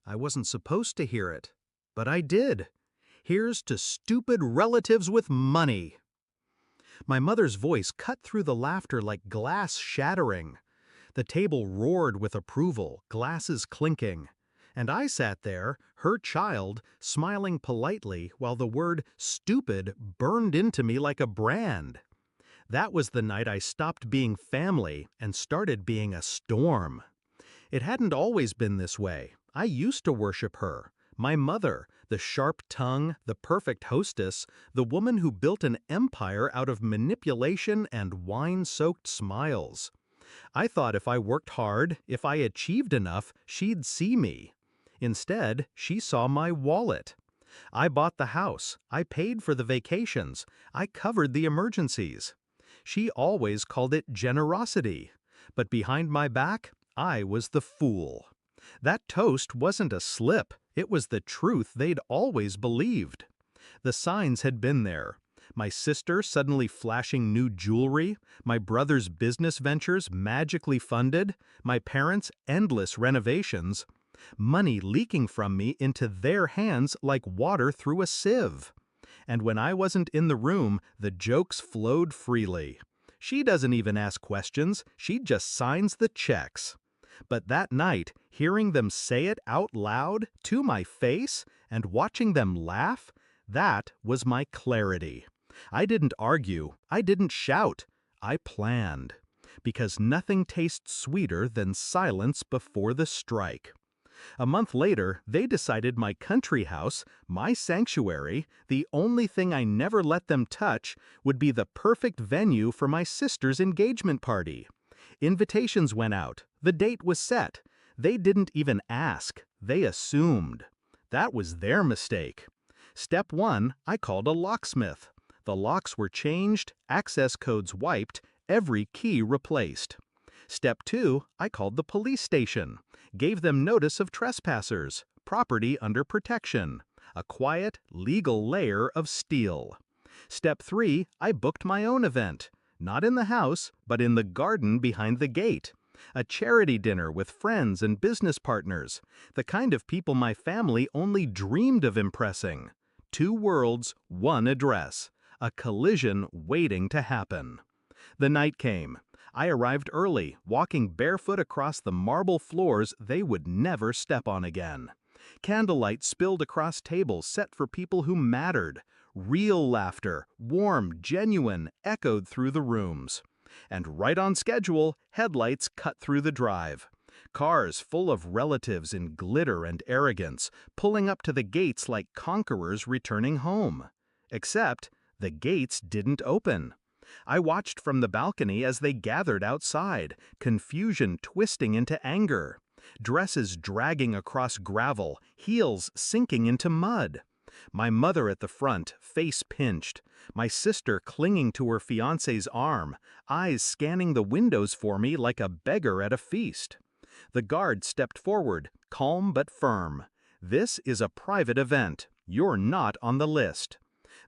I wasn't supposed to hear it, but I did. Here's to stupid relatives with money. My mother's voice cut through the laughter like glass shattering. The table roared with approval, glasses clinking. And I sat there, her child, smiling politely while the word stupid burned into me like a brand. That was the night I stopped being family and started being a storm. It hadn't always been this way. I used to worship her. My mother, the sharp tongue, the perfect hostess, the woman who built an empire out of manipulation and wine-soaked smiles. I thought if I worked hard, if I achieved enough, she'd see me. Instead, she saw my wallet. I bought the house, I paid for the vacations, I covered the emergencies. She always called it generosity, but behind my back, I was the fool. That toast wasn't a slip, it was the truth they'd always believed. The signs had been there. My sister suddenly flashing new jewelry, my brother's business ventures magically funded, my parents' endless renovations. Money leaking from me into their hands like water through a sieve. And when I wasn't in the room, the jokes flowed freely. She doesn't even ask questions, she just signs the checks. But that night, hearing them say it out loud, to my face, and watching them laugh, that was my clarity. I didn't argue, I didn't shout, I planned. Because nothing tastes sweeter than silence before the strike. A month later, they decided my country house, my sanctuary, the only thing I never let them touch, would be the perfect venue for my sister's engagement party. Invitations went out. The date was set. They didn't even ask. They assumed. That was their mistake. Step 1, I called a locksmith. The locks were changed, access codes wiped, every key replaced. Step 2, I called the police station. Gave them notice of trespassers, property under protection. A quiet, legal layer of steel. Step 3, I booked my own event. Not in the house, but in the garden behind the gate. A charity dinner with friends and business partners, the kind of people my family only dreamed of impressing. 2 worlds, 1 address. A collision waiting to happen. The night came. I arrived early, walking barefoot across the marble floors they would never step on again. Candlelight spilled across tables set for people who mattered. Real laughter, warm, genuine, echoed through the rooms. And right on schedule, headlights cut through the drive. Cars full of relatives in glitter and arrogance, pulling up to the gates like conquerors returning home. Except, the gates didn't open. I watched from the balcony as they gathered outside, confusion twisting into anger. Dresses dragging across gravel, heels sinking into mud. My mother at the front, face pinched. My sister clinging to her fiancé's arm, eyes scanning the windows for me like a beggar at a feast. The guard stepped forward, calm but firm. This is a private event. You're not on the list.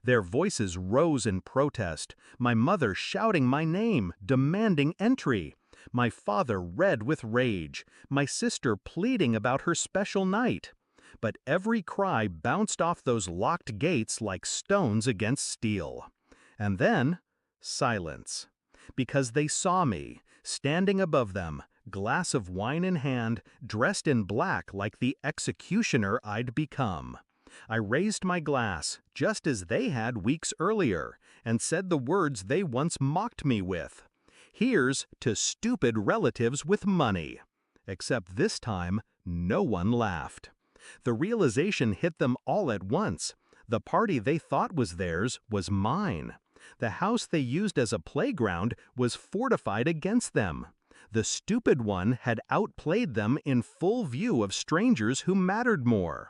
Their voices rose in protest, my mother shouting my name, demanding entry. My father red with rage, my sister pleading about her special night. But every cry bounced off those locked gates like stones against steel. And then, silence. Because they saw me, standing above them, glass of wine in hand, dressed in black like the executioner I'd become. I raised my glass, just as they had weeks earlier, and said the words they once mocked me with. Here's to stupid relatives with money. Except this time, no one laughed. The realization hit them all at once. The party they thought was theirs was mine. The house they used as a playground was fortified against them. The stupid one had outplayed them in full view of strangers who mattered more.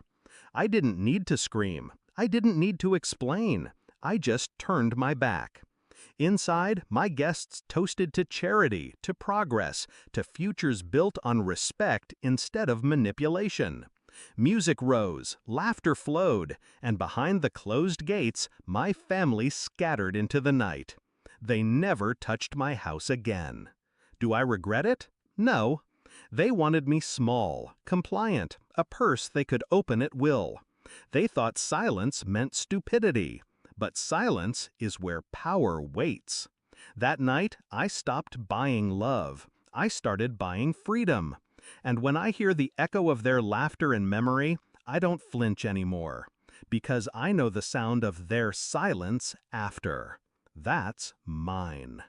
I didn't need to scream. I didn't need to explain. I just turned my back. Inside, my guests toasted to charity, to progress, to futures built on respect instead of manipulation. Music rose, laughter flowed, and behind the closed gates, my family scattered into the night. They never touched my house again. Do I regret it? No. They wanted me small, compliant, a purse they could open at will. They thought silence meant stupidity, but silence is where power waits. That night, I stopped buying love. I started buying freedom. And when I hear the echo of their laughter in memory, I don't flinch anymore, because I know the sound of their silence after. That's mine.